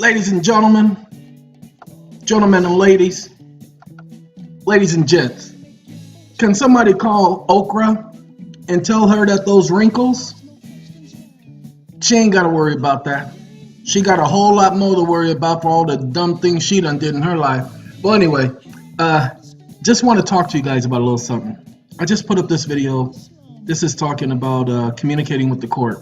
Ladies and gentlemen, gentlemen and ladies and gents, can somebody call Okra and tell her that those wrinkles, she ain't got to worry about that. She got a whole lot more to worry about for all the dumb things she done did in her life. Well, anyway, just want to talk to you guys about a little something. I just put up this video. This is talking about communicating with the court.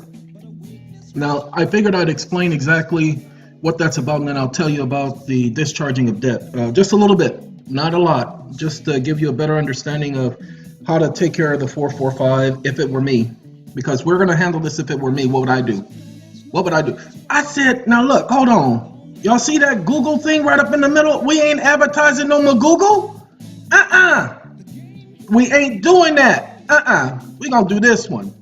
Now, I figured I'd explain exactly what that's about, and then I'll tell you about the discharging of debt. Just a little bit, not a lot, just to give you a better understanding of how to take care of the 445 if it were me. Because we're going to handle this if it were me. What would I do? What would I do? I said, now look, hold on. Y'all see that Google thing right up in the middle? We ain't advertising no more Google. We ain't doing that. We gonna do this one.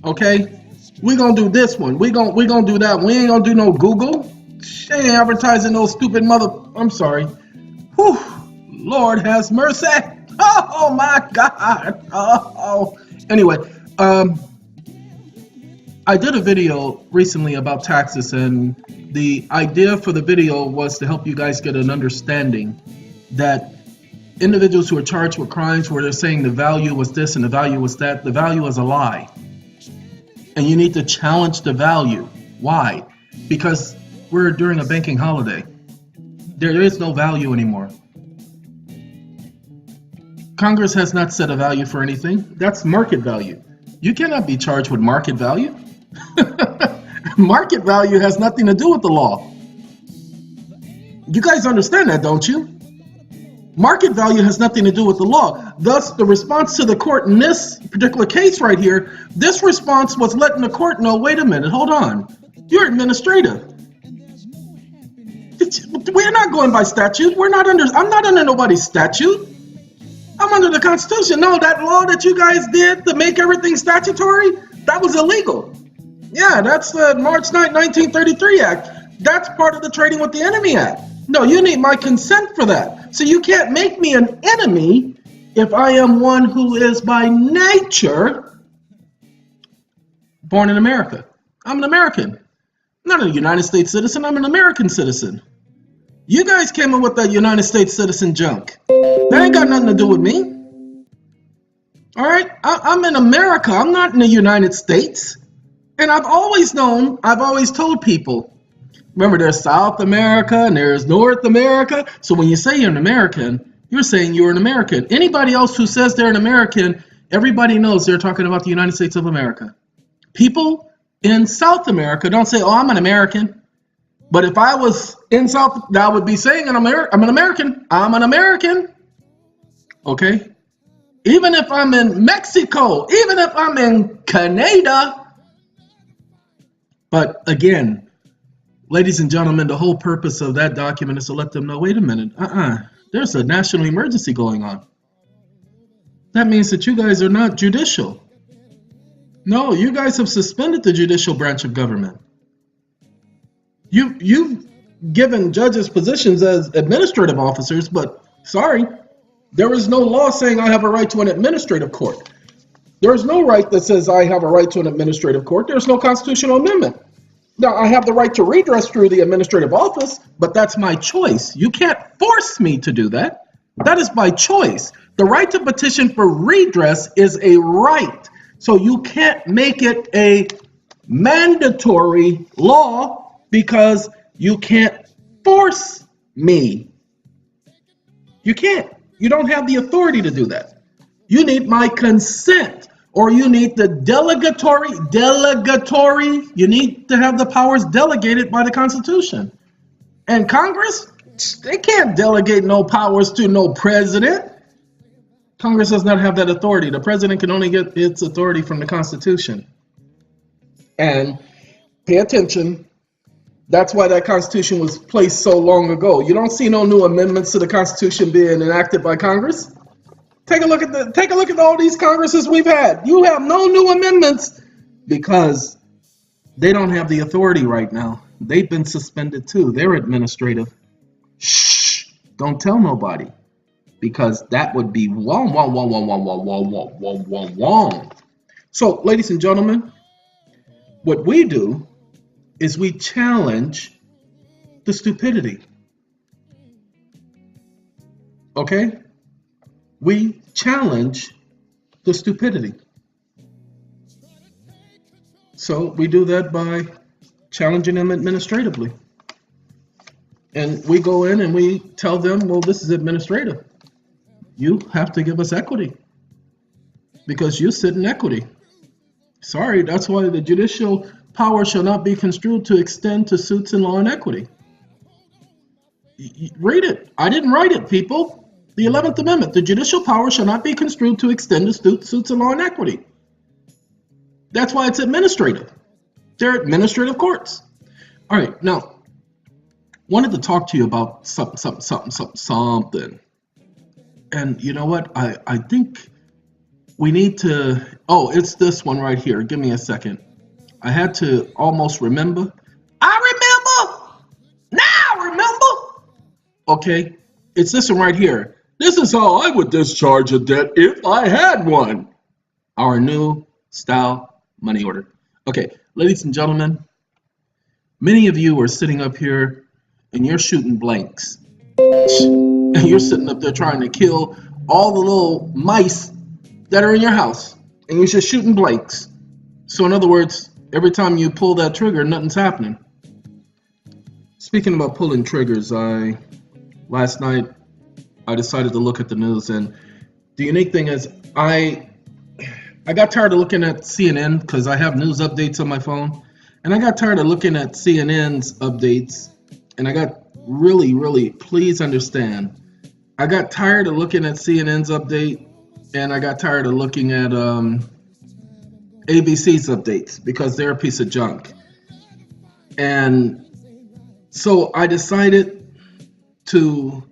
Okay? We gonna do this one. We gonna do that. We ain't gonna do no Google. She ain't advertising no stupid mother. I'm sorry. Whew. Lord has mercy. Oh my God. Oh. Anyway, I did a video recently about taxes, and the idea for the video was to help you guys get an understanding that individuals who are charged with crimes where they're saying the value was this and the value was that, the value is a lie. And you need to challenge the value. Why? Because we're during a banking holiday. There is no value anymore. Congress has not set a value for anything. That's market value. You cannot be charged with market value. Market value has nothing to do with the law. You guys understand that, don't you? Market value has nothing to do with the law. Thus, the response to the court in this particular case right here, this response was letting the court know, wait a minute, hold on. You're administrative. We're not going by statute. I'm not under nobody's statute. I'm under the Constitution. No, that law that you guys did to make everything statutory, that was illegal. Yeah, that's the March 9, 1933 Act. That's part of the Trading with the Enemy Act. No, you need my consent for that. So you can't make me an enemy if I am one who is by nature born in America. I'm an American. I'm not a United States citizen. I'm an American citizen. You guys came up with that United States citizen junk. That ain't got nothing to do with me. All right? I'm in America. I'm not in the United States. And I've always told people, remember, there's South America and there's North America. So when you say you're an American, you're saying you're an American. Anybody else who says they're an American, everybody knows they're talking about the United States of America. People in South America don't say, oh, I'm an American. But if I was in South, I would be saying I'm an American. I'm an American. Okay? Even if I'm in Mexico, even if I'm in Canada. But again, ladies and gentlemen, the whole purpose of that document is to let them know, wait a minute, there's a national emergency going on. That means that you guys are not judicial. No, you guys have suspended the judicial branch of government. You've given judges positions as administrative officers, but sorry, there is no law saying I have a right to an administrative court. There is no right that says I have a right to an administrative court. There's no constitutional amendment. Now, I have the right to redress through the administrative office, but that's my choice. You can't force me to do that. That is by choice. The right to petition for redress is a right. So you can't make it a mandatory law because you can't force me. You can't. You don't have the authority to do that. You need my consent, or you need the delegatory, you need to have the powers delegated by the Constitution. And Congress, they can't delegate no powers to no president. Congress does not have that authority. The president can only get its authority from the Constitution. And pay attention, that's why that Constitution was placed so long ago. You don't see no new amendments to the Constitution being enacted by Congress. Take a look at all these Congresses we've had. You have no new amendments because they don't have the authority right now. They've been suspended too. They're administrative. Shh! Don't tell nobody, because that would be wrong. So, ladies and gentlemen, what we do is we challenge the stupidity. Okay? We challenge the stupidity. So we do that by challenging them administratively. And we go in and we tell them, well, this is administrative. You have to give us equity because you sit in equity. Sorry, that's why the judicial power shall not be construed to extend to suits in law and equity. Read it. I didn't write it, people. The 11th Amendment. The judicial power shall not be construed to extend to suits in law and equity. That's why it's administrative. They're administrative courts. All right, now, wanted to talk to you about something. And you know what? I think we need to, it's this one right here. Give me a second. I had to almost remember. I remember! Now remember! Okay, it's this one right here. This is how I would discharge a debt if I had one. Our new style money order. Okay, ladies and gentlemen, many of you are sitting up here and you're shooting blanks. And you're sitting up there trying to kill all the little mice that are in your house. And you're just shooting blanks. So in other words, every time you pull that trigger, nothing's happening. Speaking about pulling triggers, last night I decided to look at the news, and the unique thing is I got tired of looking at CNN because I have news updates on my phone, and I got tired of looking at CNN's updates, and I got really, please understand, I got tired of looking at CNN's update, and I got tired of looking at ABC's updates because they're a piece of junk. And so I decided to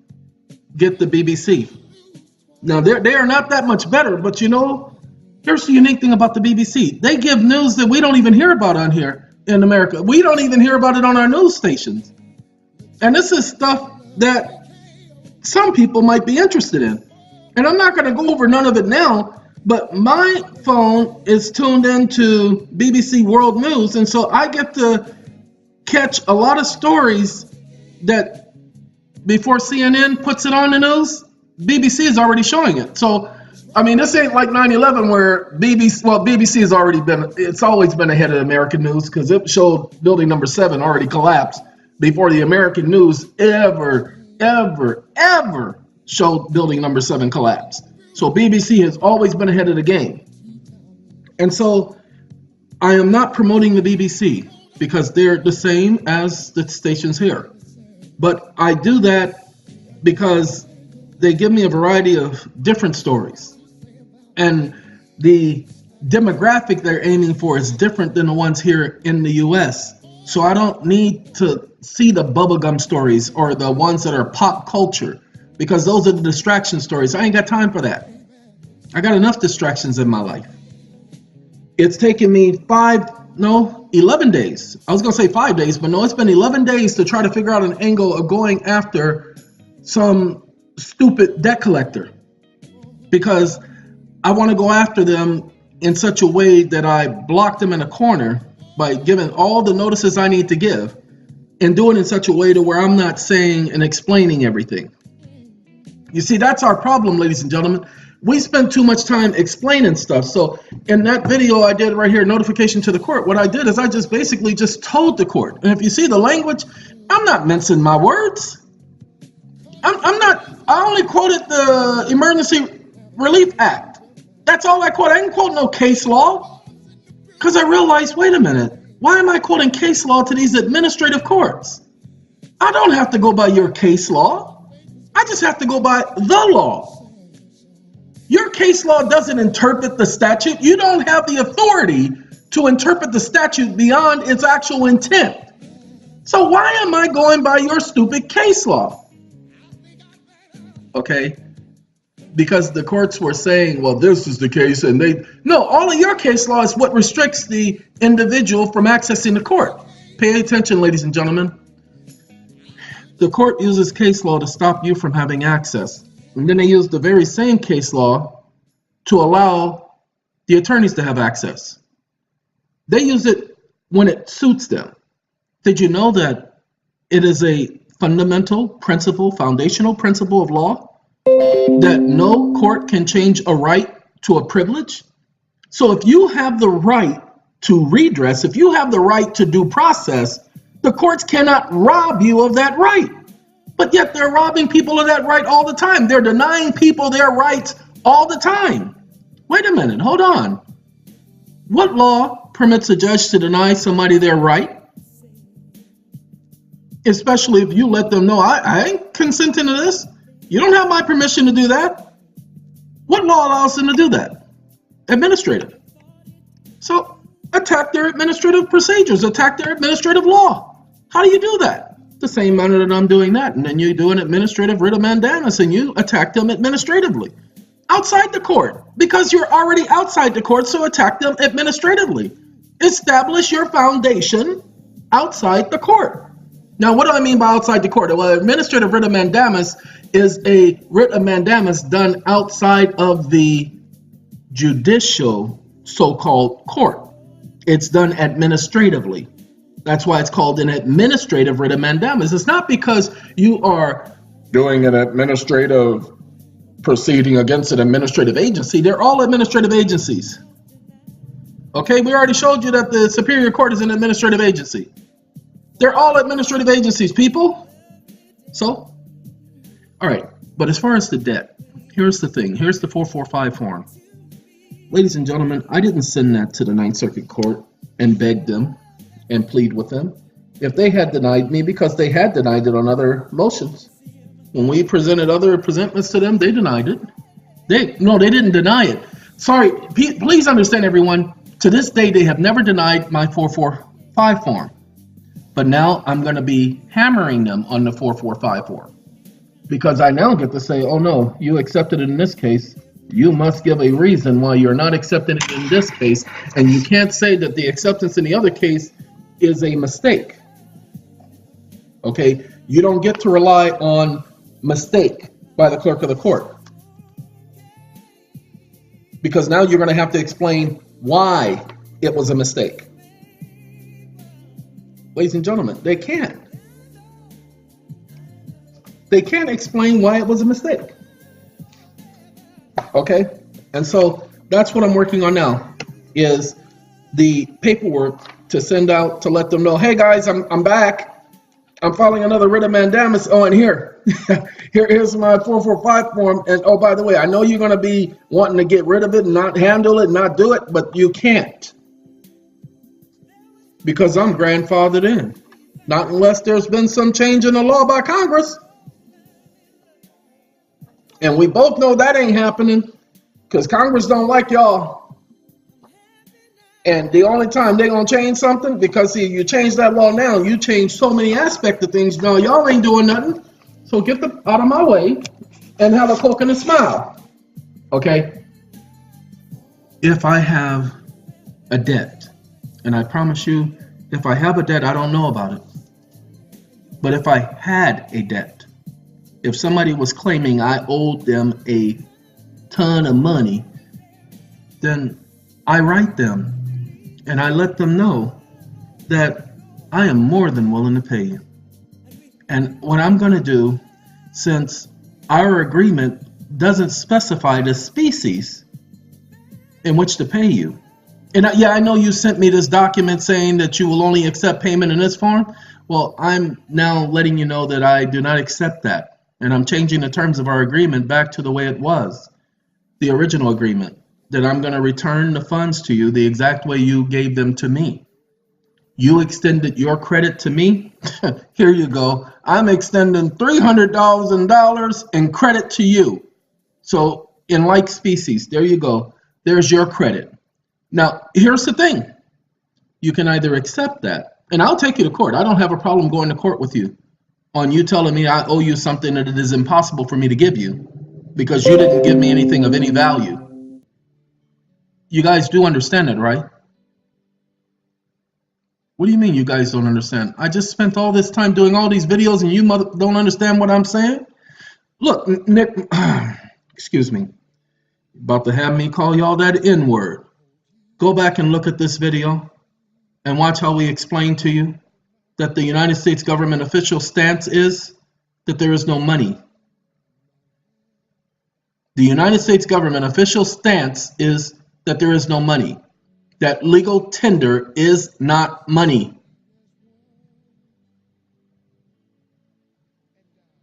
get the BBC. Now, they are not that much better, but you know, here's the unique thing about the BBC. They give news that we don't even hear about on here in America. We don't even hear about it on our news stations. And this is stuff that some people might be interested in. And I'm not going to go over none of it now, but my phone is tuned into BBC World News, and so I get to catch a lot of stories that before CNN puts it on the news, BBC is already showing it. So, I mean, this ain't like 9/11 where BBC has already been, it's always been ahead of American news because it showed building number 7 already collapsed before the American news ever showed building number 7 collapse. So BBC has always been ahead of the game. And so I am not promoting the BBC because they're the same as the stations here. But I do that because they give me a variety of different stories. And the demographic they're aiming for is different than the ones here in the US. So I don't need to see the bubblegum stories or the ones that are pop culture, because those are the distraction stories. I ain't got time for that. I got enough distractions in my life. It's taken me 11 days. I was going to say 5 days, but no, it's been 11 days to try to figure out an angle of going after some stupid debt collector, because I want to go after them in such a way that I block them in a corner by giving all the notices I need to give and do it in such a way to where I'm not saying and explaining everything. You see, that's our problem, ladies and gentlemen. We spend too much time explaining stuff. So in that video I did right here, notification to the court, what I did is I just basically just told the court. And if you see the language, I'm not mincing my words. I only quoted the Emergency Relief Act. That's all I quote. I didn't quote no case law, because I realized, wait a minute, why am I quoting case law to these administrative courts? I don't have to go by your case law. I just have to go by the law. Your case law doesn't interpret the statute. You don't have the authority to interpret the statute beyond its actual intent. So why am I going by your stupid case law? Okay, because the courts were saying, well, this is the case, and all of your case law is what restricts the individual from accessing the court. Pay attention, ladies and gentlemen. The court uses case law to stop you from having access. And then they use the very same case law to allow the attorneys to have access. They use it when it suits them. Did you know that it is a fundamental principle, foundational principle of law, that no court can change a right to a privilege? So if you have the right to redress, if you have the right to due process, the courts cannot rob you of that right. But yet they're robbing people of that right all the time. They're denying people their rights all the time. Wait a minute, hold on. What law permits a judge to deny somebody their right? Especially if you let them know, I ain't consenting to this. You don't have my permission to do that. What law allows them to do that? Administrative. So attack their administrative procedures, attack their administrative law. How do you do that? The same manner that I'm doing that. And then you do an administrative writ of mandamus and you attack them administratively. Outside the court, because you're already outside the court, so attack them administratively. Establish your foundation outside the court. Now, what do I mean by outside the court? Well, administrative writ of mandamus is a writ of mandamus done outside of the judicial so-called court. It's done administratively. That's why it's called an administrative writ of mandamus. It's not because you are doing an administrative proceeding against an administrative agency. They're all administrative agencies. Okay, we already showed you that the Superior Court is an administrative agency. They're all administrative agencies, people. So, all right, but as far as the debt, here's the thing. Here's the 445 form. Ladies and gentlemen, I didn't send that to the Ninth Circuit Court and beg them and plead with them. If they had denied me, because they had denied it on other motions. When we presented other presentments to them, they denied it. They didn't deny it. Sorry, please understand, everyone. To this day, they have never denied my 445 form. But now I'm going to be hammering them on the 445 form. Because I now get to say, oh no, you accepted it in this case. You must give a reason why you're not accepting it in this case. And you can't say that the acceptance in the other case is a mistake. Okay? You don't get to rely on mistake by the clerk of the court. Because now you're going to have to explain why it was a mistake. Ladies and gentlemen, they can't. They can't explain why it was a mistake. Okay? And so that's what I'm working on now, is the paperwork to send out to let them know, hey guys, I'm back. I'm filing another writ of mandamus. Oh, and here's my 445 form. And oh, by the way, I know you're going to be wanting to get rid of it and not handle it, not do it, but you can't. Because I'm grandfathered in. Not unless there's been some change in the law by Congress. And we both know that ain't happening because Congress don't like y'all. And the only time they're going to change something, because see, you change that law now, you change so many aspects of things. No, y'all ain't doing nothing. So get out of my way and have a Coke and a smile. Okay? If I have a debt, and I promise you, if I have a debt, I don't know about it. But if I had a debt, if somebody was claiming I owed them a ton of money, then I write them and I let them know that I am more than willing to pay you. And what I'm going to do, since our agreement doesn't specify the species in which to pay you. And I know you sent me this document saying that you will only accept payment in this form. Well, I'm now letting you know that I do not accept that. And I'm changing the terms of our agreement back to the way it was, the original agreement, that I'm going to return the funds to you the exact way you gave them to me. You extended your credit to me. Here you go. I'm extending $300,000 in credit to you. So in like species, there you go. There's your credit. Now, here's the thing. You can either accept that, and I'll take you to court. I don't have a problem going to court with you on you telling me I owe you something that it is impossible for me to give you because you didn't give me anything of any value. You guys do understand it, right? What do you mean you guys don't understand? I just spent all this time doing all these videos and you don't understand what I'm saying? Look, Nick, excuse me, about to have me call y'all that N-word. Go back and look at this video and watch how we explain to you that the United States government official stance is that there is no money. The United States government official stance is that there is no money. That legal tender is not money.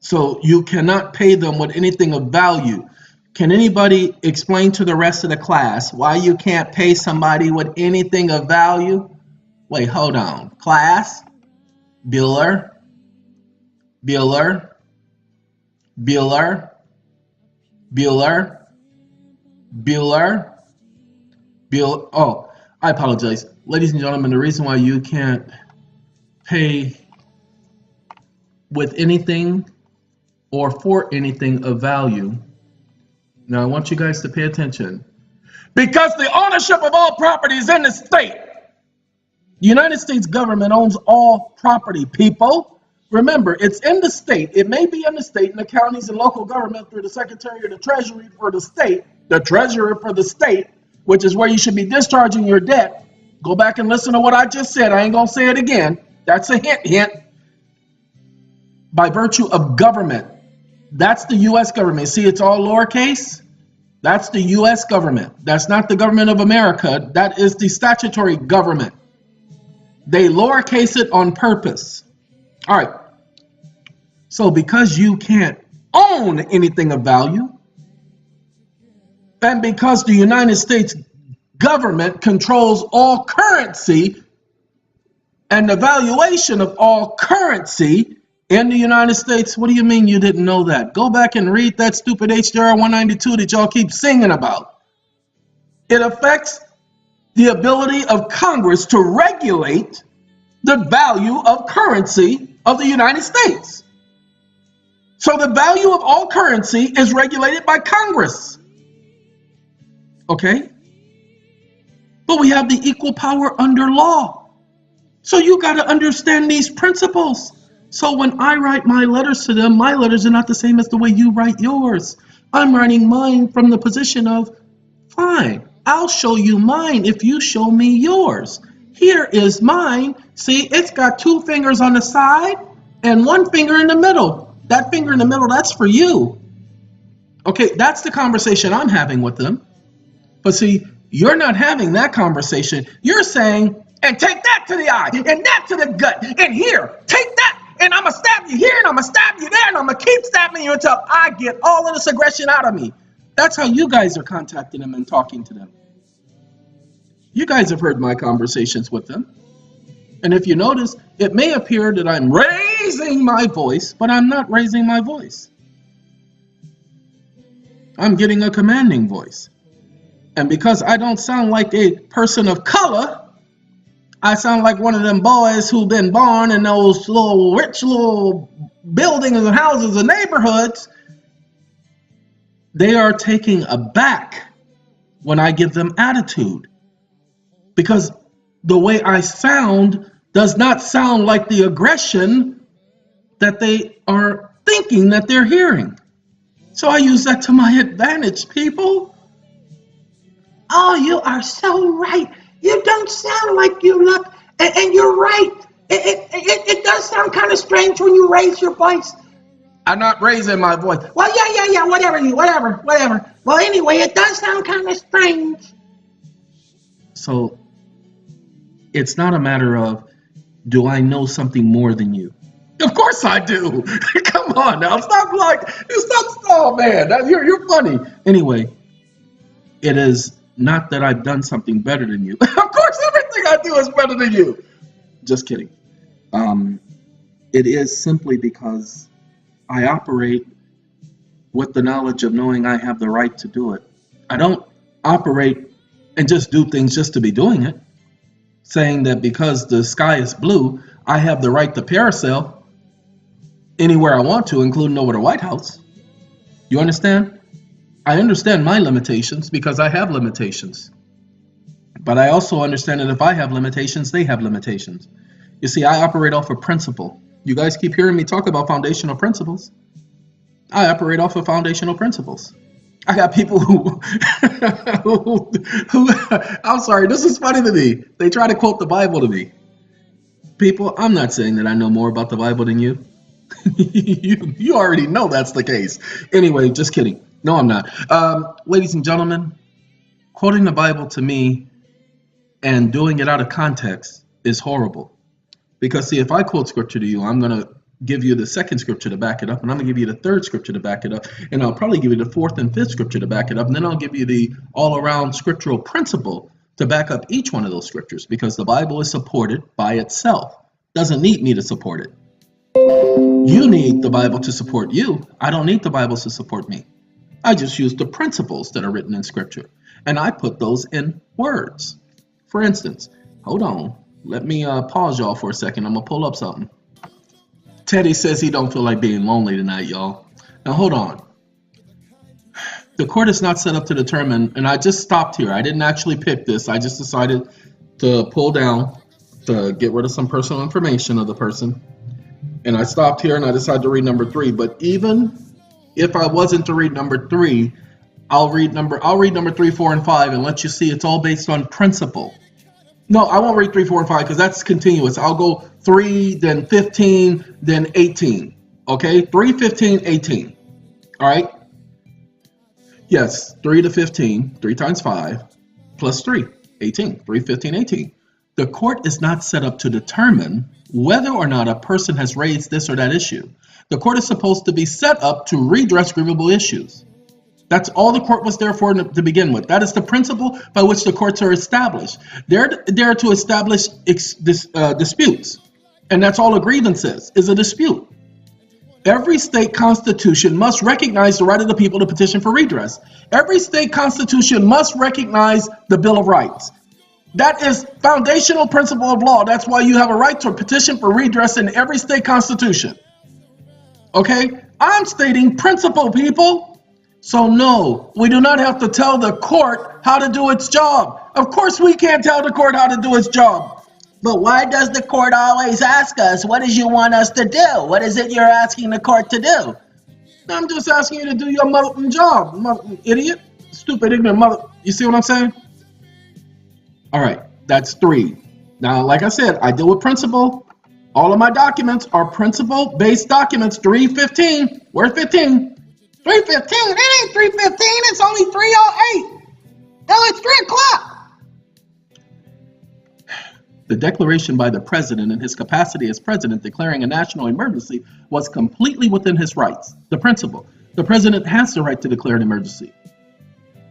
So you cannot pay them with anything of value. Can anybody explain to the rest of the class why you can't pay somebody with anything of value? Wait, hold on. Class, Bueller, Bueller, Bueller, Bueller, Bueller, Bueller. Oh, I apologize. Ladies and gentlemen, the reason why you can't pay with anything or for anything of value. Now, I want you guys to pay attention. Because the ownership of all property is in the state. The United States government owns all property, people. Remember, it's in the state. It may be in the state, in the counties and local government through the Secretary of the Treasury for the state, the Treasurer for the state, which is where you should be discharging your debt. Go back and listen to what I just said. I ain't going to say it again. That's a hint. By virtue of government. That's the U.S. government. See, it's all lowercase. That's the U.S. government. That's not the government of America. That is the statutory government. They lowercase it on purpose. All right. So because you can't own anything of value, and because the United States government controls all currency and the valuation of all currency in the United States, what do you mean you didn't know that? Go back and read that stupid HJR 192 that y'all keep singing about. It affects the ability of Congress to regulate the value of currency of the United States. So the value of all currency is regulated by Congress. Okay? But we have the equal power under law. So you got to understand these principles. So when I write my letters to them, my letters are not the same as the way you write yours. I'm writing mine from the position of, fine, I'll show you mine if you show me yours. Here is mine. See, it's got two fingers on the side and one finger in the middle. That finger in the middle, that's for you. Okay, that's the conversation I'm having with them. But see, you're not having that conversation. You're saying, and take that to the eye, and that to the gut, and here, take that. And I'm going to stab you here, and I'm going to stab you there, and I'm going to keep stabbing you until I get all of this aggression out of me. That's how you guys are contacting them and talking to them. You guys have heard my conversations with them. And if you notice, it may appear that I'm raising my voice, but I'm not raising my voice. I'm getting a commanding voice. And because I don't sound like a person of color, I sound like one of them boys who've been born in those little rich little buildings and houses and neighborhoods. They are taking aback when I give them attitude. Because the way I sound does not sound like the aggression that they are thinking that they're hearing. So I use that to my advantage, people. Oh, you are so right. You don't sound like you look, and you're right. It does sound kind of strange when you raise your voice. I'm not raising my voice. Well, yeah, whatever. Well, anyway, it does sound kind of strange. So, it's not a matter of, do I know something more than you? Of course I do. Come on now, stop, oh man, you're funny. Anyway, it is not that I've done something better than you. Of course, everything I do is better than you. Just kidding. It is simply because I operate with the knowledge of knowing I have the right to do it. I don't operate and just do things just to be doing it, saying that because the sky is blue, I have the right to parasail anywhere I want to, including over the White House. You understand? I understand my limitations because I have limitations. But I also understand that if I have limitations, they have limitations. You see, I operate off of principle. You guys keep hearing me talk about foundational principles. I operate off of foundational principles. I got people who I'm sorry, this is funny to me. They try to quote the Bible to me. People, I'm not saying that I know more about the Bible than you. You already know that's the case. Anyway, just kidding. No, I'm not. Ladies and gentlemen, quoting the Bible to me and doing it out of context is horrible. Because, see, if I quote scripture to you, I'm going to give you the second scripture to back it up, and I'm going to give you the third scripture to back it up, and I'll probably give you the fourth and fifth scripture to back it up, and then I'll give you the all-around scriptural principle to back up each one of those scriptures, because the Bible is supported by itself. Doesn't need me to support it. You need the Bible to support you. I don't need the Bible to support me. I just use the principles that are written in scripture, and I put those in words. For instance, hold on. Let me pause y'all for a second. I'm going to pull up something. Teddy says he don't feel like being lonely tonight, y'all. Now, hold on. The court is not set up to determine, and I just stopped here. I didn't actually pick this. I just decided to pull down to get rid of some personal information of the person. And I stopped here and I decided to read number 3. But even if I wasn't to read number 3, I'll read number 3, 4, and 5 and let you see it's all based on principle. No, I won't read 3, 4, and 5 because that's continuous. I'll go 3, then 15, then 18. Okay? 3, 15, 18. All right? Yes, 3 to 15, 3 times 5, plus 3, 18. 3, 15, 18. The court is not set up to determine whether or not a person has raised this or that issue. The court is supposed to be set up to redress grievable issues. That's all the court was there for to begin with. That is the principle by which the courts are established. They're there to establish disputes. And that's all a grievance is a dispute. Every state constitution must recognize the right of the people to petition for redress. Every state constitution must recognize the Bill of Rights. That is foundational principle of law. That's why you have a right to petition for redress in every state constitution. Okay? I'm stating principle, people. So no, we do not have to tell the court how to do its job. Of course we can't tell the court how to do its job. But why does the court always ask us, what does you want us to do? What is it you're asking the court to do? I'm just asking you to do your mother job, idiot. Stupid, ignorant mother. You see what I'm saying? All right, that's 3. Now, like I said, I deal with principle. All of my documents are principle-based documents. 315. Where's 15? 315? It ain't 315. It's only 3:08. No, it's 3 o'clock. The declaration by the president in his capacity as president declaring a national emergency was completely within his rights. The principle. The president has the right to declare an emergency.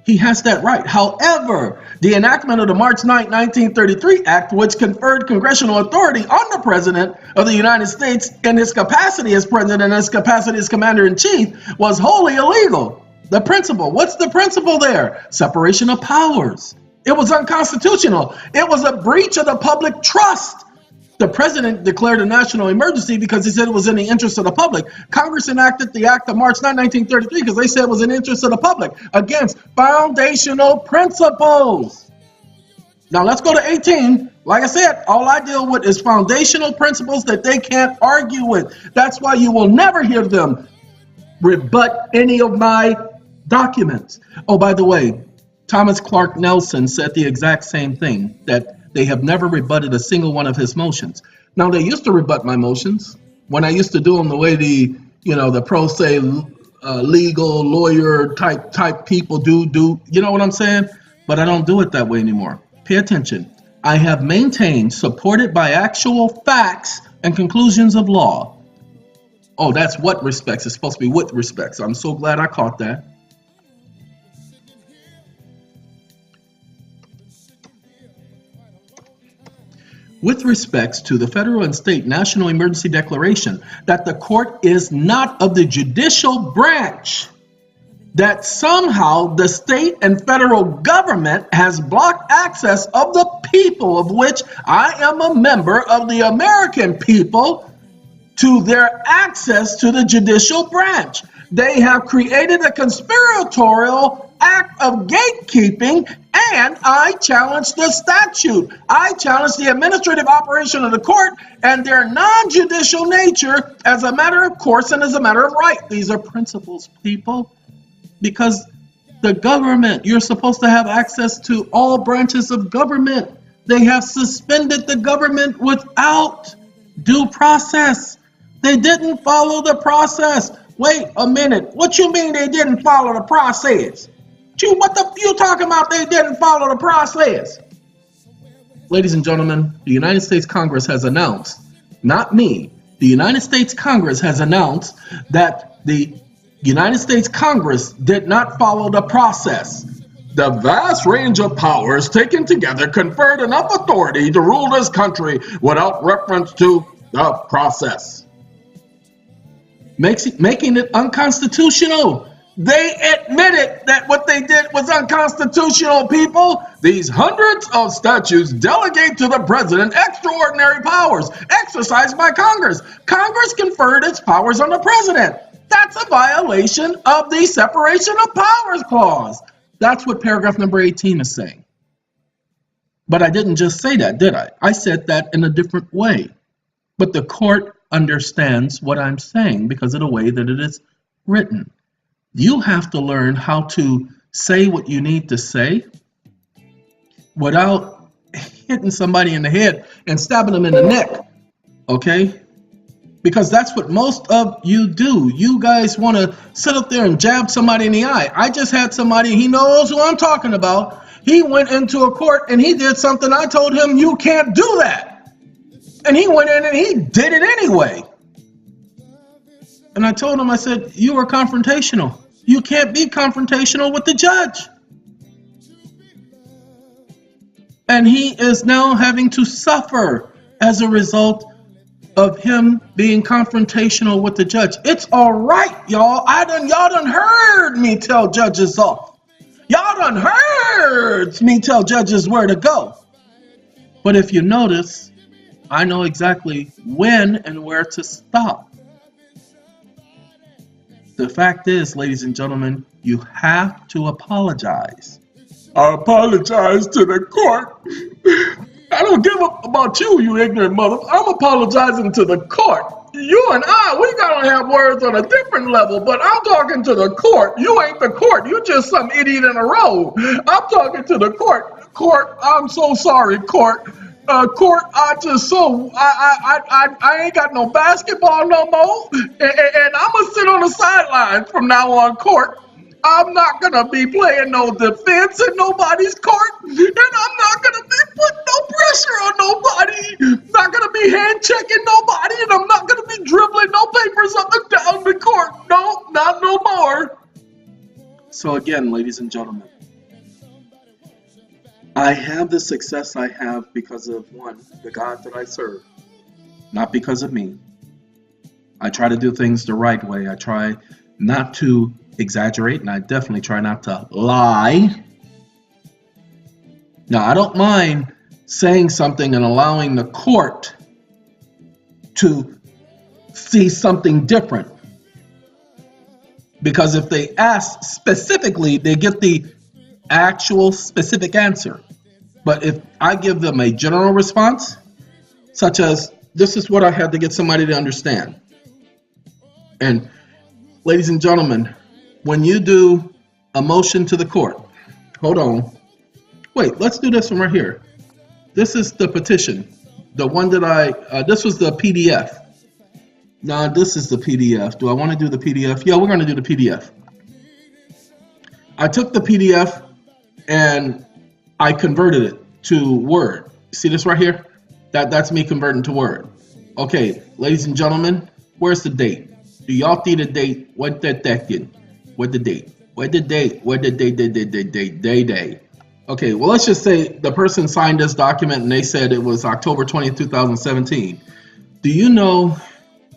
He has that right. However, the enactment of the March 9, 1933 Act, which conferred congressional authority on the President of the United States in his capacity as President and his capacity as Commander-in-Chief, was wholly illegal. The principle. What's the principle there? Separation of powers. It was unconstitutional. It was a breach of the public trust. The president declared a national emergency because he said it was in the interest of the public. Congress enacted the Act of March 9, 1933 because they said it was in the interest of the public against foundational principles. Now let's go to 18. Like I said, all I deal with is foundational principles that they can't argue with. That's why you will never hear them rebut any of my documents. Oh, by the way, Thomas Clark Nelson said the exact same thing, that they have never rebutted a single one of his motions. Now, they used to rebut my motions when I used to do them the way the pro se legal lawyer type people do. You know what I'm saying? But I don't do it that way anymore. Pay attention. I have maintained, supported by actual facts and conclusions of law. Oh, that's what respects. It's supposed to be with respects. I'm so glad I caught that. With respects to the federal and state national emergency declaration, that the court is not of the judicial branch, that somehow the state and federal government has blocked access of the people, of which I am a member of the American people, to their access to the judicial branch. They have created a conspiratorial act of gatekeeping, and I challenge the statute. I challenge the administrative operation of the court and their non-judicial nature as a matter of course and as a matter of right. These are principles, people, because the government, you're supposed to have access to all branches of government. They have suspended the government without Due process. They didn't follow the process. Wait a minute. What you mean they didn't follow the process? What the you talking about they didn't follow the process? Ladies and gentlemen, the United States Congress has announced, not me, the United States Congress has announced that the United States Congress did not follow the process. The vast range of powers taken together conferred enough authority to rule this country without reference to the process, making it unconstitutional. They admitted that what they did was unconstitutional, people. These hundreds of statutes delegate to the president extraordinary powers exercised by Congress. Congress conferred its powers on the president. That's a violation of the Separation of Powers Clause. That's what paragraph number 18 is saying. But I didn't just say that, did I? I said that in a different way. But the court understands what I'm saying because of the way that it is written. You have to learn how to say what you need to say without hitting somebody in the head and stabbing them in the neck, okay? Because that's what most of you do. You guys want to sit up there and jab somebody in the eye. I just had somebody, he knows who I'm talking about. He went into a court and he did something. I told him, you can't do that. And he went in and he did it anyway. And I told him, I said, you are confrontational. You can't be confrontational with the judge. And he is now having to suffer as a result of him being confrontational with the judge. It's all right, y'all. Y'all done heard me tell judges off. Y'all done heard me tell judges where to go. But if you notice, I know exactly when and where to stop. The fact is, ladies and gentlemen, you have to apologize. I apologize to the court. I don't give up about you, you ignorant mother. I'm apologizing to the court. You and I, we gotta have words on a different level, but I'm talking to the court. You ain't the court. You just some idiot in a robe. I'm talking to the court. Court, I'm so sorry, court. Court, I ain't got no basketball no more, and I'm gonna sit on the sidelines from now on, court. I'm not gonna be playing no defense in nobody's court, and I'm not gonna be putting no pressure on nobody. Not gonna be hand checking nobody, and I'm not gonna be dribbling no papers up and down the court. No, not no more. So again, ladies and gentlemen, I have the success I have because of, one, the God that I serve, not because of me. I try to do things the right way. I try not to exaggerate, and I definitely try not to lie. Now, I don't mind saying something and allowing the court to see something different. Because if they ask specifically, they get the actual specific answer. But if I give them a general response, such as, this is what I had to get somebody to understand. And ladies and gentlemen, when you do a motion to the court, hold on. Wait, let's do this one right here. This is the petition. The one that this was the PDF. Now, this is the PDF. Do I want to do the PDF? Yeah, we're going to do the PDF. I took the PDF and I converted it to Word. See this right here? That's me converting to Word. Okay, ladies and gentlemen, where's the date? Do y'all see the date? What the decade? What the date? What the date? What the date? Okay, well, let's just say the person signed this document and they said it was October 20th, 2017. Do you know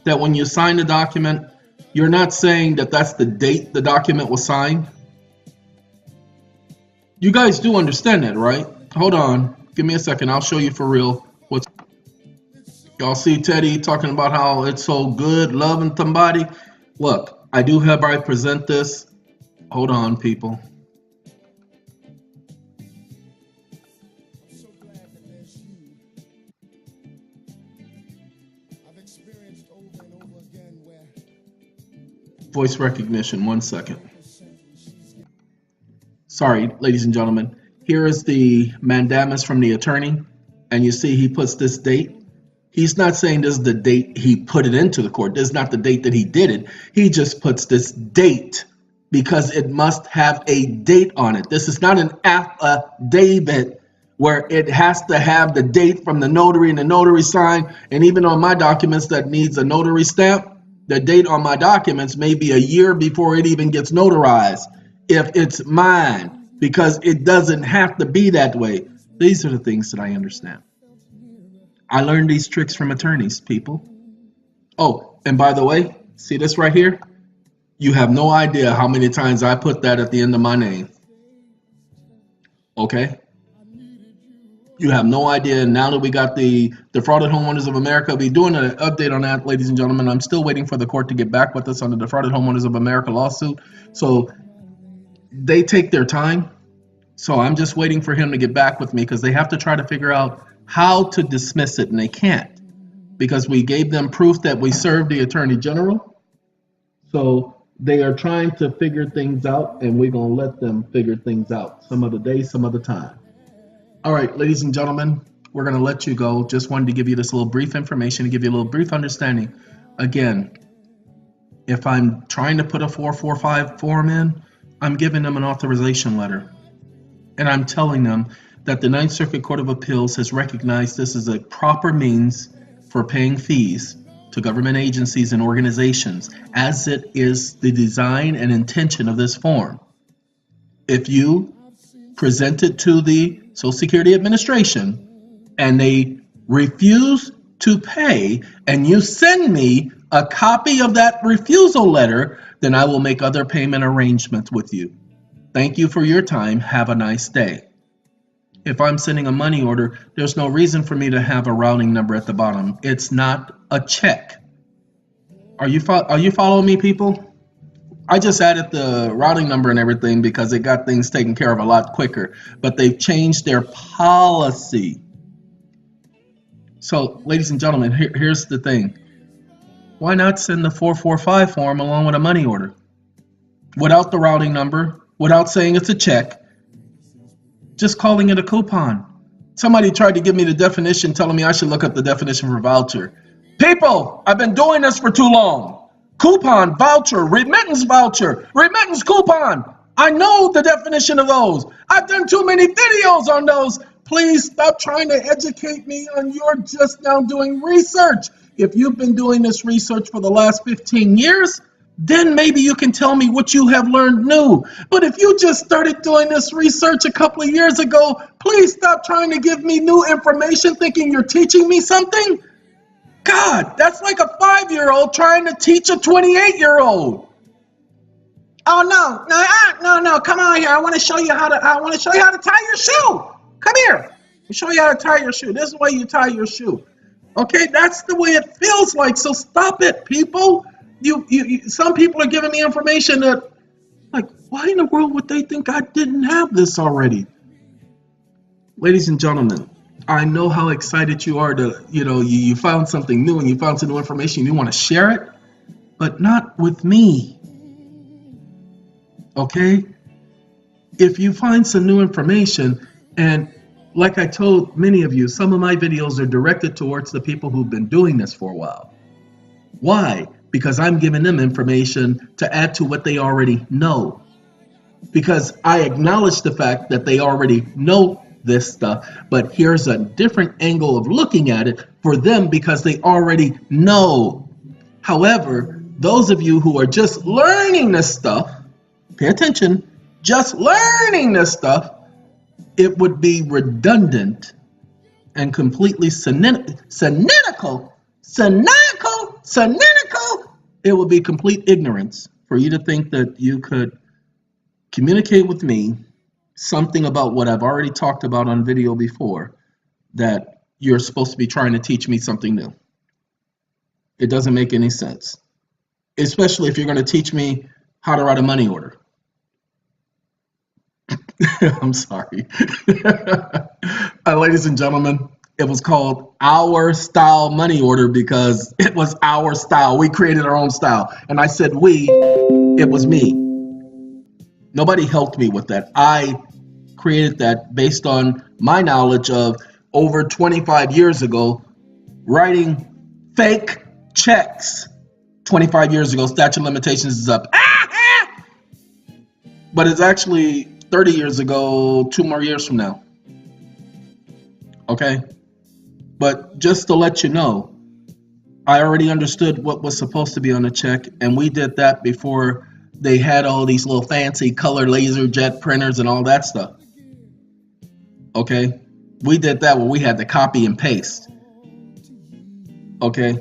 that when you sign the document, you're not saying that that's the date the document was signed? You guys do understand that, right? Hold on. Give me a second. I'll show you for real. Y'all see Teddy talking about how it's so good, loving somebody? Look, I do hereby present this. Hold on, people. Voice recognition, 1 second. Sorry, ladies and gentlemen. Here is the mandamus from the attorney, and you see he puts this date. He's not saying this is the date he put it into the court. This is not the date that he did it. He just puts this date because it must have a date on it. This is not an affidavit where it has to have the date from the notary and the notary sign. And even on my documents that needs a notary stamp, the date on my documents may be a year before it even gets notarized if it's mine, because it doesn't have to be that way. These are the things that I understand. I learned these tricks from attorneys, people. Oh, and by the way, see this right here? You have no idea how many times I put that at the end of my name. Okay? You have no idea. Now that we got the Defrauded Homeowners of America, we'll be doing an update on that, ladies and gentlemen. I'm still waiting for the court to get back with us on the Defrauded Homeowners of America lawsuit. So they take their time. So I'm just waiting for him to get back with me because they have to try to figure out how to dismiss it, and they can't because we gave them proof that we served the Attorney General. So they are trying to figure things out, and we're going to let them figure things out some other day, some other time. All right, ladies and gentlemen, we're going to let you go. Just wanted to give you this little brief information, to give you a little brief understanding. Again, if I'm trying to put a 445 form in, I'm giving them an authorization letter. And I'm telling them that the Ninth Circuit Court of Appeals has recognized this as a proper means for paying fees to government agencies and organizations, as it is the design and intention of this form. If you present it to the Social Security Administration and they refuse to pay, and you send me a copy of that refusal letter, then I will make other payment arrangements with you. Thank you for your time. Have a nice day. If I'm sending a money order, there's no reason for me to have a routing number at the bottom. It's not a check. Are you following me, people? I just added the routing number and everything because it got things taken care of a lot quicker. But they've changed their policy. So, ladies and gentlemen, here's the thing. Why not send the 445 form along with a money order? Without the routing number, without saying it's a check, just calling it a coupon. Somebody tried to give me the definition, telling me I should look up the definition for voucher. People, I've been doing this for too long. Coupon, voucher, remittance coupon. I know the definition of those. I've done too many videos on those. Please stop trying to educate me on you're just now doing research. If you've been doing this research for the last 15 years, then maybe you can tell me what you have learned new. But if you just started doing this research a couple of years ago, please stop trying to give me new information thinking you're teaching me something. God, that's like a 5-year-old trying to teach a 28-year-old. Oh, no, come on here. I want to show you how to tie your shoe. Come here. Let me show you how to tie your shoe. This is the way you tie your shoe. Okay, that's the way it feels like. So stop it, people. Some people are giving me information that, like, why in the world would they think I didn't have this already? Ladies and gentlemen, I know how excited you are to, you found something new and you found some new information. You want to share it, but not with me. Okay? If you find some new information, and like I told many of you, some of my videos are directed towards the people who've been doing this for a while. Why? Because I'm giving them information to add to what they already know. Because I acknowledge the fact that they already know this stuff, but here's a different angle of looking at it for them because they already know. However, those of you who are just learning this stuff, pay attention, just learning this stuff, it would be redundant and completely cynical. It would be complete ignorance for you to think that you could communicate with me something about what I've already talked about on video before, that you're supposed to be trying to teach me something new. It doesn't make any sense, especially if you're going to teach me how to write a money order. I'm sorry. Ladies and gentlemen, it was called Our Style Money Order because it was our style. We created our own style. And I said we, it was me. Nobody helped me with that. I created that based on my knowledge of over 25 years ago writing fake checks. 25 years ago, statute of limitations is up. But it's actually 30 years ago, 2 more years from now. Okay? But just to let you know, I already understood what was supposed to be on the check, and we did that before they had all these little fancy color laser jet printers and all that stuff. Okay? We did that when we had to copy and paste. Okay?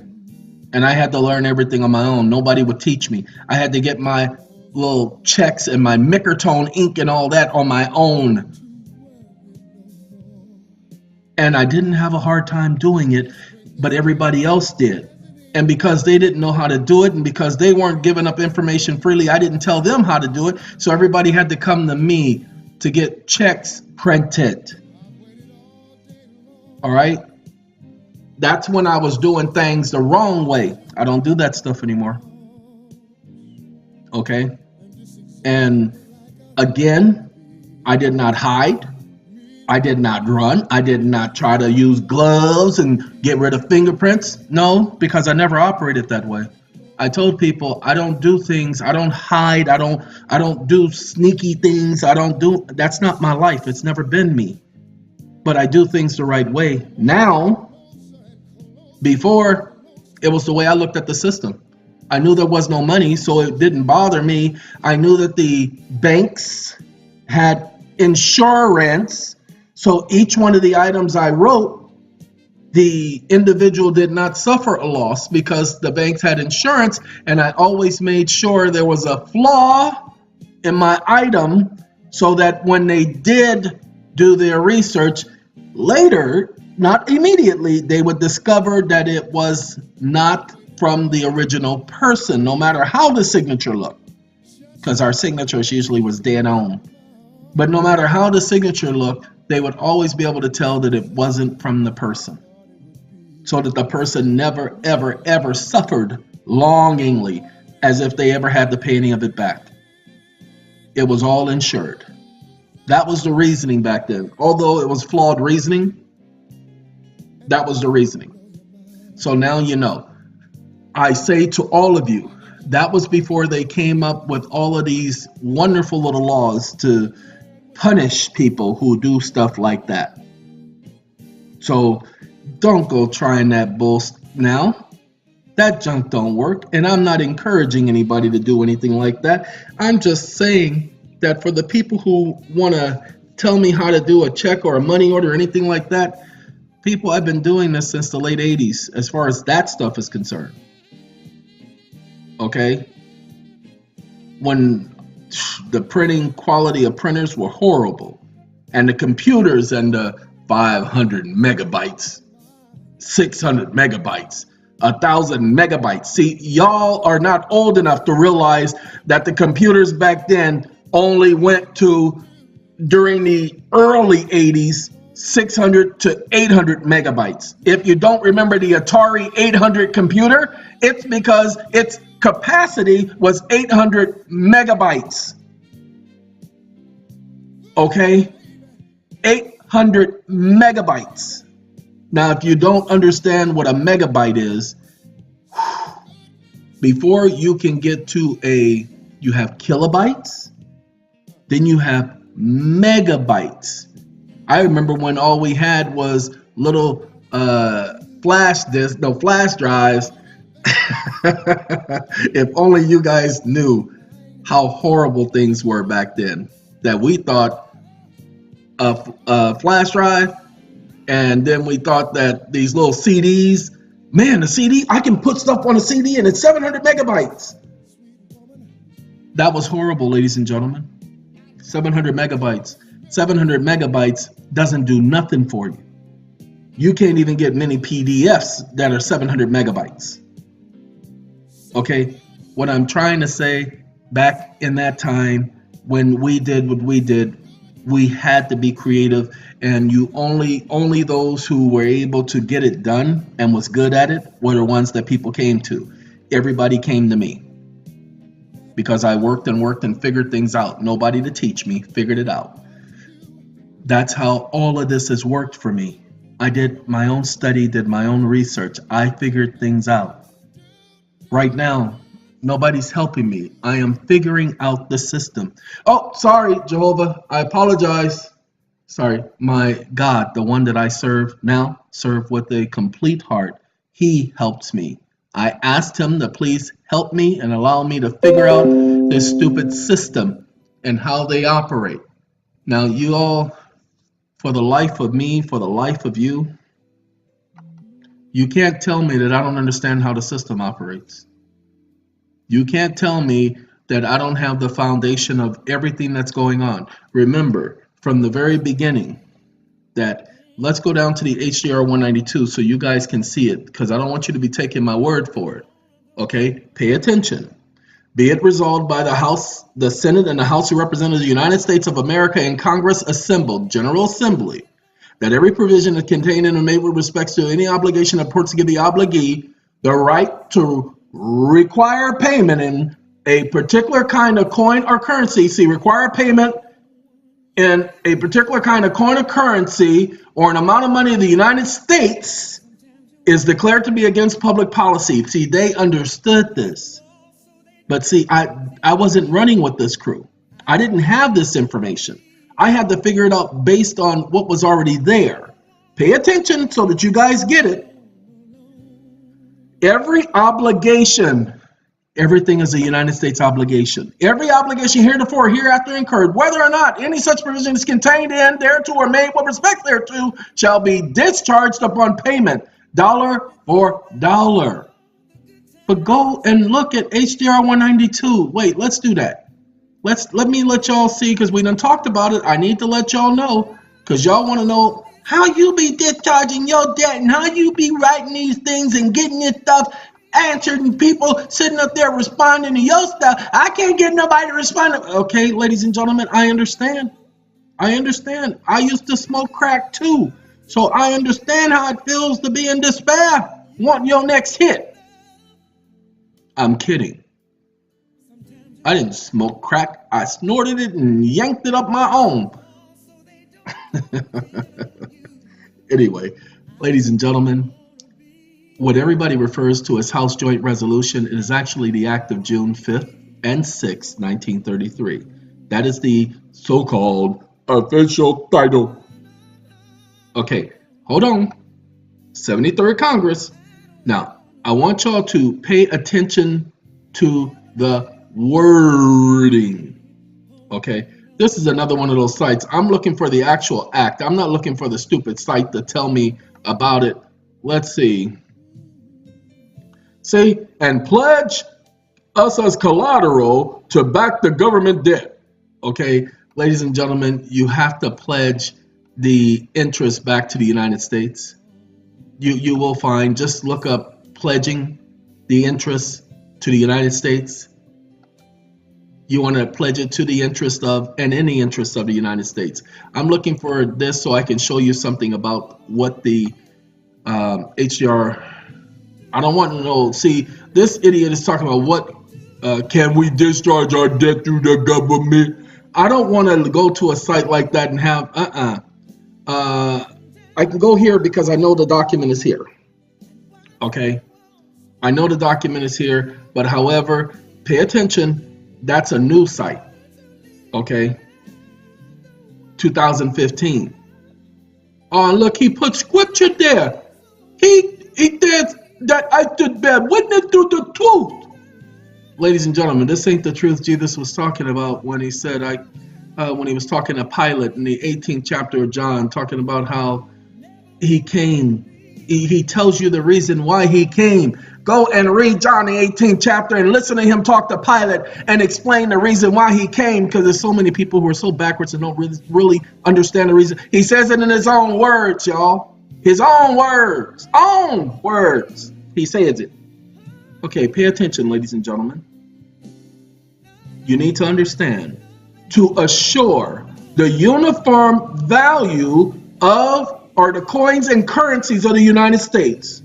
And I had to learn everything on my own. Nobody would teach me. I had to get my little checks and my Microtone ink and all that on my own. And I didn't have a hard time doing it, but everybody else did. And because they didn't know how to do it, and because they weren't giving up information freely, I didn't tell them how to do it. So everybody had to come to me to get checks printed. All right? That's when I was doing things the wrong way. I don't do that stuff anymore. Okay? And again, I did not hide. I did not run. I did not try to use gloves and get rid of fingerprints. No, because I never operated that way. I told people I don't do things. I don't hide. I don't do sneaky things. That's not my life. It's never been me. But I do things the right way. Now, before, it was the way I looked at the system. I knew there was no money, so it didn't bother me. I knew that the banks had insurance, so each one of the items I wrote, the individual did not suffer a loss because the banks had insurance, and I always made sure there was a flaw in my item so that when they did do their research later, not immediately, they would discover that it was not from the original person, no matter how the signature looked, because our signatures usually was dead on. But no matter how the signature looked, they would always be able to tell that it wasn't from the person, so that the person never, ever, ever suffered longingly as if they ever had to pay any of it back. It was all insured. That was the reasoning back then. Although it was flawed reasoning, that was the reasoning. So now you know. I say to all of you, that was before they came up with all of these wonderful little laws to punish people who do stuff like that. So don't go trying that bullshit now. That junk don't work, and I'm not encouraging anybody to do anything like that. I'm just saying that for the people who want to tell me how to do a check or a money order or anything like that, people, I've been doing this since the late 80s as far as that stuff is concerned. Okay? When the printing quality of printers were horrible, and the computers and the 500 megabytes, 600 megabytes, 1,000 megabytes. See, y'all are not old enough to realize that the computers back then only went to, during the early 80s, 600 to 800 megabytes. If you don't remember the Atari 800 computer, it's because its capacity was 800 megabytes. Okay? 800 megabytes. Now, if you don't understand what a megabyte is, before you can get to you have kilobytes, then you have megabytes. I remember when all we had was little flash drives. If only you guys knew how horrible things were back then, that we thought a flash drive, and then we thought that these little CDs, man, the CD, I can put stuff on a CD and it's 700 megabytes. That was horrible, ladies and gentlemen. 700 megabytes. 700 megabytes doesn't do nothing for you. You can't even get many PDFs that are 700 megabytes. Okay, what I'm trying to say, back in that time when we did what we did, we had to be creative, and only those who were able to get it done and was good at it were the ones that people came to. Everybody came to me because I worked and figured things out. Nobody to teach me, figured it out. That's how all of this has worked for me. I did my own study, did my own research. I figured things out. Right now, nobody's helping me. I am figuring out the system. Oh, sorry, Jehovah. I apologize. Sorry, my God, the one that I serve with a complete heart. He helps me. I asked him to please help me and allow me to figure out this stupid system and how they operate. Now, you all, for the life of me, for the life of you, you can't tell me that I don't understand how the system operates. You can't tell me that I don't have the foundation of everything that's going on. Remember, from the very beginning, that let's go down to the HJR 192 so you guys can see it, because I don't want you to be taking my word for it. Okay? Pay attention. Be it resolved by the House, the Senate, and the House of Representatives of the United States of America and Congress assembled, General Assembly, that every provision is contained in and made with respect to any obligation of purports to give the obligee the right to require payment in a particular kind of coin or currency. See, require payment in a particular kind of coin or currency or an amount of money in the United States is declared to be against public policy. See, they understood this. But see, I wasn't running with this crew. I didn't have this information. I had to figure it out based on what was already there. Pay attention so that you guys get it. Every obligation, everything is a United States obligation. Every obligation heretofore, hereafter incurred, whether or not any such provision is contained in, thereto, or made with respect thereto, shall be discharged upon payment, dollar for dollar. But go and look at HDR 192. Wait, let's do that. Let me let y'all see, because we done talked about it. I need to let y'all know, because y'all want to know how you be discharging your debt and how you be writing these things and getting your stuff answered, and people sitting up there responding to your stuff. I can't get nobody to respond. Okay, ladies and gentlemen, I understand. I understand. I used to smoke crack too, so I understand how it feels to be in despair, wanting your next hit. I'm kidding. I didn't smoke crack. I snorted it and yanked it up my own. Anyway, ladies and gentlemen, what everybody refers to as House Joint Resolution is actually the Act of June 5th and 6th, 1933. That is the so-called official title. Okay, hold on. 73rd Congress. Now, I want y'all to pay attention to the wording. Okay, this is another one of those sites. I'm looking for the actual act. I'm not looking for the stupid site to tell me about it. Let's see. See, and pledge us as collateral to back the government debt. Okay, ladies and gentlemen, you have to pledge the interest back to the United States. You will find, just look up pledging the interest to the United States. You want to pledge it to the interest of, and any interest of the United States. I'm looking for this so I can show you something about what the HDR, I don't want to know. See, this idiot is talking about what, can we discharge our debt through the government? I don't want to go to a site like that and have, I can go here because I know the document is here. Okay, I know the document is here, but however, pay attention, that's a new site. Okay, 2015. Oh, look, he put scripture there. He did that I should bear witness to the truth. Ladies and gentlemen, this ain't the truth Jesus was talking about when he said, when he was talking to Pilate in the 18th chapter of John, talking about how he came. He tells you the reason why he came. Go and read John the 18th chapter and listen to him talk to Pilate and explain the reason why he came, because there's so many people who are so backwards and don't really understand the reason. He says it in his own words, y'all. His own words. Own words. He says it. Okay, pay attention, ladies and gentlemen. You need to understand, to assure the uniform value of or the coins and currencies of the United States.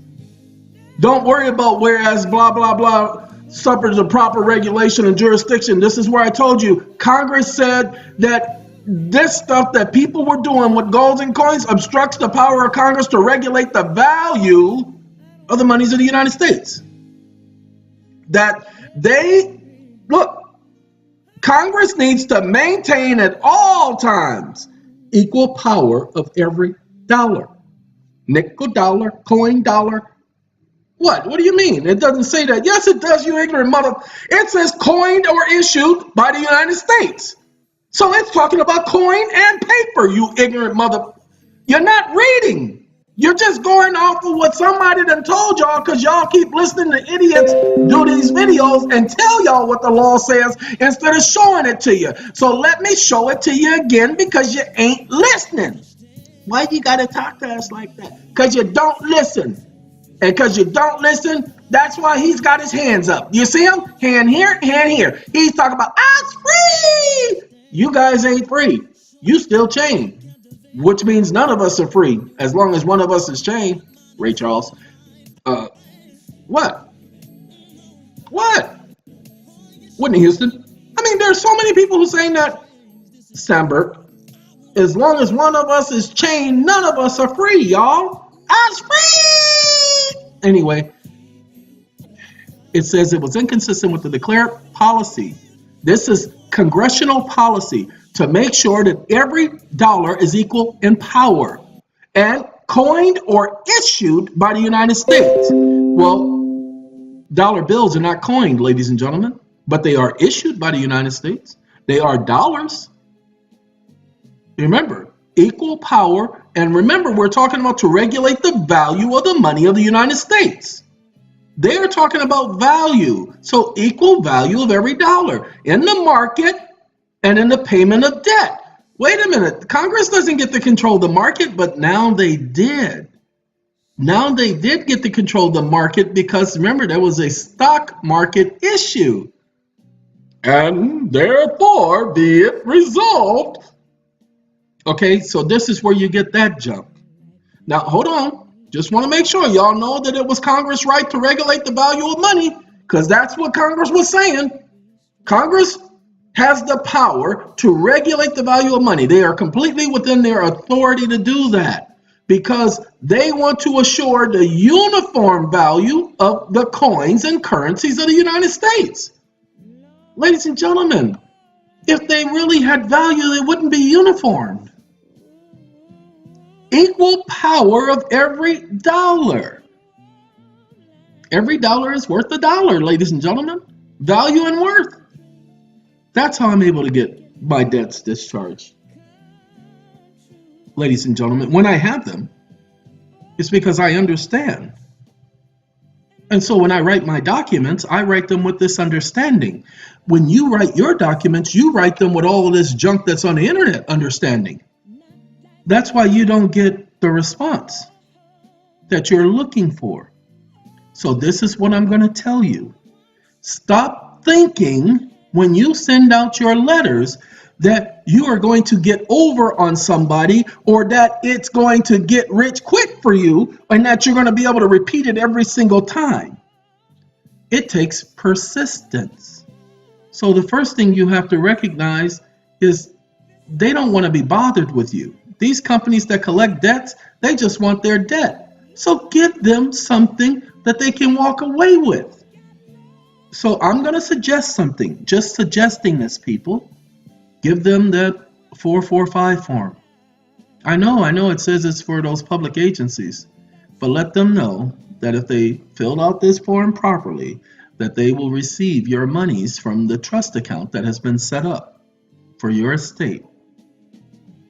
Don't worry about whereas blah, blah, blah suffers a proper regulation and jurisdiction. This is where I told you, Congress said that This stuff that people were doing with golds and coins obstructs the power of Congress to regulate the value of the monies of the United States. Congress needs to maintain at all times equal power of every dollar. Nickel dollar, coin dollar. What do you mean? It doesn't say that. Yes, it does, you ignorant mother. It says coined or issued by the United States. So it's talking about coin and paper, you ignorant mother. You're not reading. You're just going off of what somebody done told y'all because y'all keep listening to idiots do these videos and tell y'all what the law says instead of showing it to you. So let me show it to you again because you ain't listening. Why you got to talk to us like that? Because you don't listen. And because you don't listen, that's why he's got his hands up. You see him? Hand here, hand here. He's talking about, I'm free. You guys ain't free. You still chained, which means none of us are free as long as one of us is chained. Ray Charles. What? Whitney Houston. I mean, there's so many people who saying that. Sandberg. As long as one of us is chained, none of us are free, y'all. I'm free. Anyway, it says it was inconsistent with the declared policy. This is congressional policy to make sure that every dollar is equal in power and coined or issued by the United States. Well, dollar bills are not coined, ladies and gentlemen, but they are issued by the United States. They are dollars. Remember, equal power, and remember, we're talking about to regulate the value of the money of the United States. They are talking about value. So equal value of every dollar in the market and in the payment of debt. Wait a minute. Congress doesn't get to control the market, but now they did. Now they did get to control the market because remember, there was a stock market issue. And therefore, be it resolved. Okay, so this is where you get that jump. Now, hold on. Just want to make sure y'all know that it was Congress' right to regulate the value of money, because that's what Congress was saying. Congress has the power to regulate the value of money. They are completely within their authority to do that because they want to assure the uniform value of the coins and currencies of the United States. Ladies and gentlemen, if they really had value, they wouldn't be uniformed. Equal power of every dollar. Every dollar is worth a dollar, ladies and gentlemen. Value and worth. That's how I'm able to get my debts discharged. Ladies and gentlemen, when I have them, it's because I understand. And so when I write my documents, I write them with this understanding. When you write your documents, you write them with all of this junk that's on the internet understanding. That's why you don't get the response that you're looking for. So this is what I'm going to tell you. Stop thinking when you send out your letters that you are going to get over on somebody or that it's going to get rich quick for you and that you're going to be able to repeat it every single time. It takes persistence. So the first thing you have to recognize is they don't want to be bothered with you. These companies that collect debts, they just want their debt. So give them something that they can walk away with. So I'm going to suggest something, just suggesting this, people. Give them that 445 form. I know it says it's for those public agencies, but let them know that if they filled out this form properly, that they will receive your monies from the trust account that has been set up for your estate.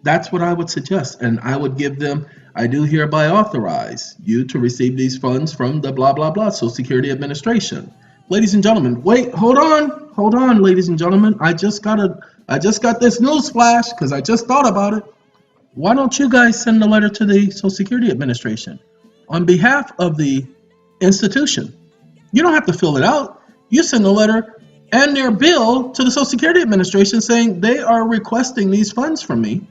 That's what I would suggest, and I would give them, I do hereby authorize you to receive these funds from the blah, blah, blah, Social Security Administration. Ladies and gentlemen, wait, hold on, ladies and gentlemen. I just got this news flash because I just thought about it. Why don't you guys send a letter to the Social Security Administration on behalf of the institution? You don't have to fill it out. You send a letter and their bill to the Social Security Administration saying they are requesting these funds from me.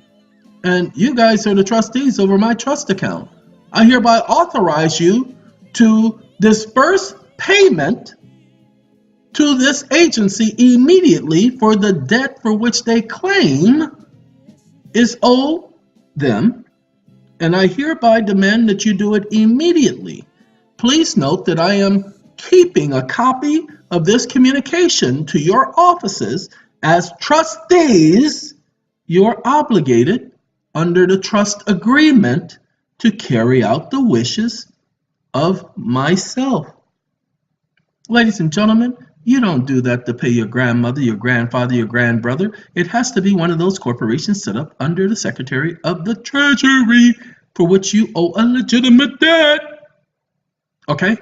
And you guys are the trustees over my trust account. I hereby authorize you to disperse payment to this agency immediately for the debt for which they claim is owed them, and I hereby demand that you do it immediately. Please note that I am keeping a copy of this communication to your offices. As trustees, you're obligated under the trust agreement to carry out the wishes of myself. Ladies and gentlemen, you don't do that to pay your grandmother, your grandfather, your grandbrother. It has to be one of those corporations set up under the Secretary of the Treasury for which you owe a legitimate debt. Okay?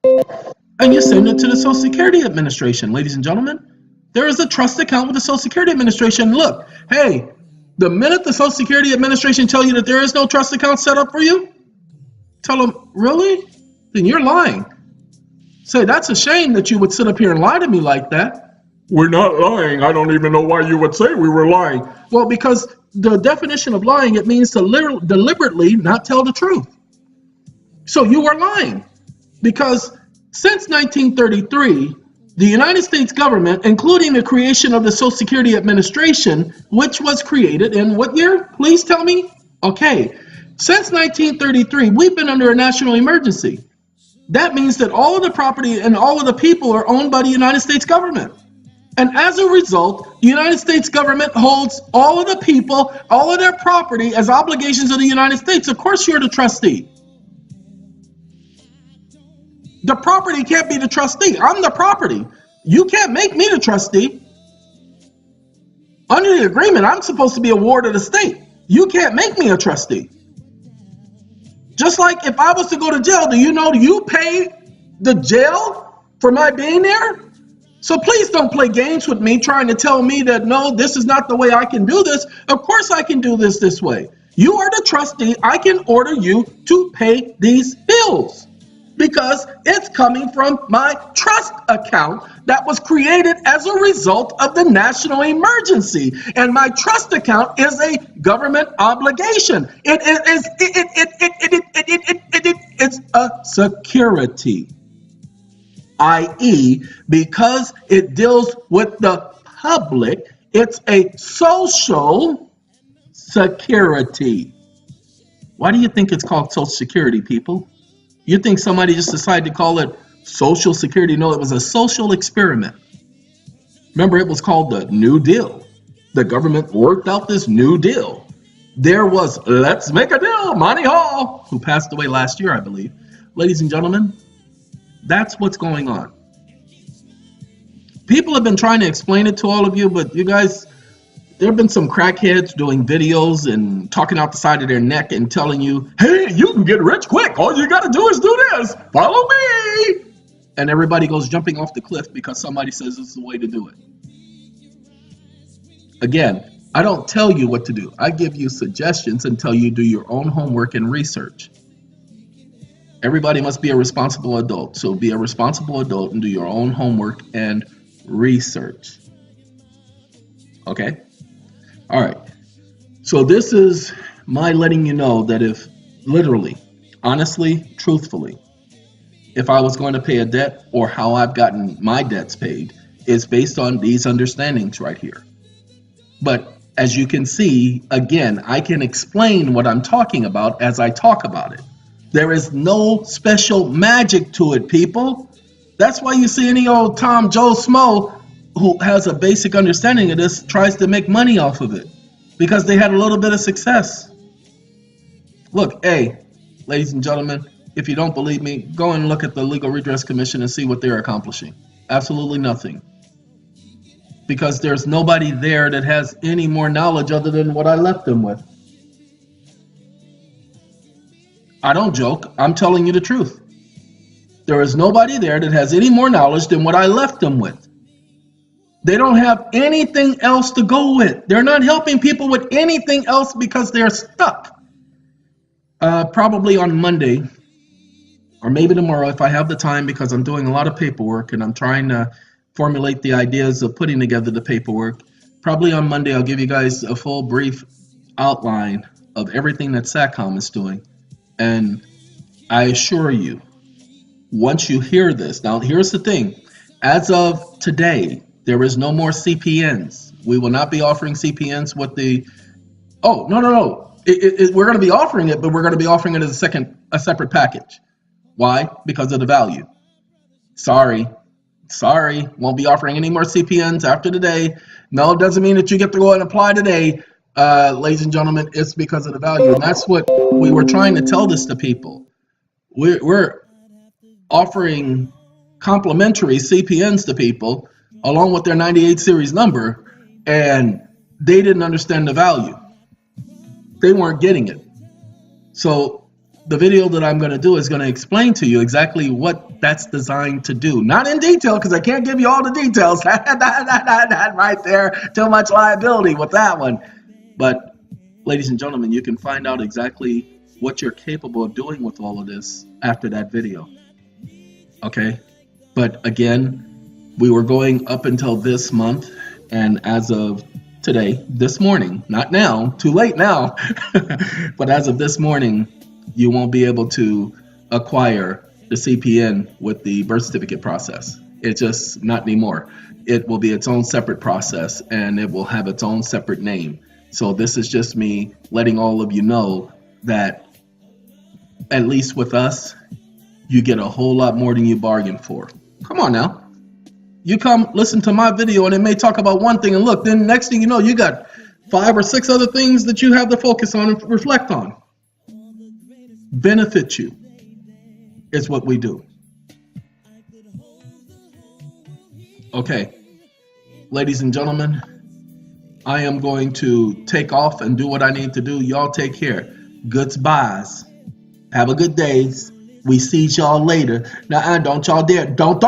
And you send it to the Social Security Administration, ladies and gentlemen. There is a trust account with the Social Security Administration. Look, hey, the minute the Social Security Administration tell you that there is no trust account set up for you, tell them, really? Then you're lying. Say, that's a shame that you would sit up here and lie to me like that. We're not lying. I don't even know why you would say we were lying. Well, because the definition of lying, it means to deliberately not tell the truth. So you are lying. Because since 1933, the United States government, including the creation of the Social Security Administration, which was created in what year? Please tell me. Okay. Since 1933, we've been under a national emergency. That means that all of the property and all of the people are owned by the United States government. And as a result, the United States government holds all of the people, all of their property as obligations of the United States. Of course, you're the trustee. The property can't be the trustee. I'm the property. You can't make me the trustee. Under the agreement, I'm supposed to be a ward of the state. You can't make me a trustee. Just like if I was to go to jail, do you pay the jail for my being there? So please don't play games with me trying to tell me that, no, this is not the way I can do this. Of course I can do this way. You are the trustee. I can order you to pay these bills because it's coming from my trust account that was created as a result of the national emergency. And my trust account is a government obligation. It's a security, i.e., because it deals with the public, it's a social security. Why do you think it's called Social Security, people? You think somebody just decided to call it Social Security? No, it was a social experiment. Remember, it was called the New Deal. The government worked out this New Deal. There was Let's Make a Deal, Monty Hall, who passed away last year, I believe. Ladies and gentlemen, that's what's going on. People have been trying to explain it to all of you, but you guys, there have been some crackheads doing videos and talking out the side of their neck and telling you, hey, you can get rich quick. All you got to do is do this. Follow me. And everybody goes jumping off the cliff because somebody says this is the way to do it. Again, I don't tell you what to do. I give you suggestions and tell you do your own homework and research. Everybody must be a responsible adult. So be a responsible adult and do your own homework and research. Okay? All right. So this is my letting you know that if literally, honestly, truthfully, if I was going to pay a debt or how I've gotten my debts paid is based on these understandings right here. But as you can see, again, I can explain what I'm talking about as I talk about it. There is no special magic to it, people. That's why you see any old Tom, Joe, Smo who has a basic understanding of this tries to make money off of it because they had a little bit of success. Look, hey, ladies and gentlemen, if you don't believe me, go and look at the Legal Redress Commission and see what they're accomplishing. Absolutely nothing. Because there's nobody there that has any more knowledge other than what I left them with. I don't joke. I'm telling you the truth. There is nobody there that has any more knowledge than what I left them with. They don't have anything else to go with. They're not helping people with anything else because they're stuck. Probably on Monday, or maybe tomorrow if I have the time, because I'm doing a lot of paperwork and I'm trying to formulate the ideas of putting together the paperwork. Probably on Monday I'll give you guys a full brief outline of everything that SATCOM is doing. And I assure you, once you hear this, now here's the thing. As of today, there is no more CPNs. We will not be offering CPNs with the Oh, no, no, no. We're going to be offering it, but we're going to be offering it as a separate package. Why? Because of the value. Sorry. Sorry. Won't be offering any more CPNs after today. No, it doesn't mean that you get to go and apply today, ladies and gentlemen. It's because of the value. And that's what we were trying to tell this to people. We're offering complimentary CPNs to people along with their 98 series number, and they didn't understand the value. They weren't getting it. So the video that I'm going to do is going to explain to you exactly what that's designed to do. Not in detail, because I can't give you all the details. That right there, too much liability with that one. But ladies and gentlemen, you can find out exactly what you're capable of doing with all of this after that video. Okay? But again, we were going up until this month, and as of today, this morning, not now, too late now, but as of this morning, you won't be able to acquire the CPN with the birth certificate process. It's just not anymore. It will be its own separate process, and it will have its own separate name. So this is just me letting all of you know that at least with us, you get a whole lot more than you bargained for. Come on now. You come listen to my video and it may talk about one thing, and look, then next thing you know, you got 5 or 6 other things that you have to focus on and reflect on. Benefit you is what we do. Okay, ladies and gentlemen, I am going to take off and do what I need to do. Y'all take care. Goodbyes. Have a good day. We see y'all later. Now, don't y'all dare. Don't.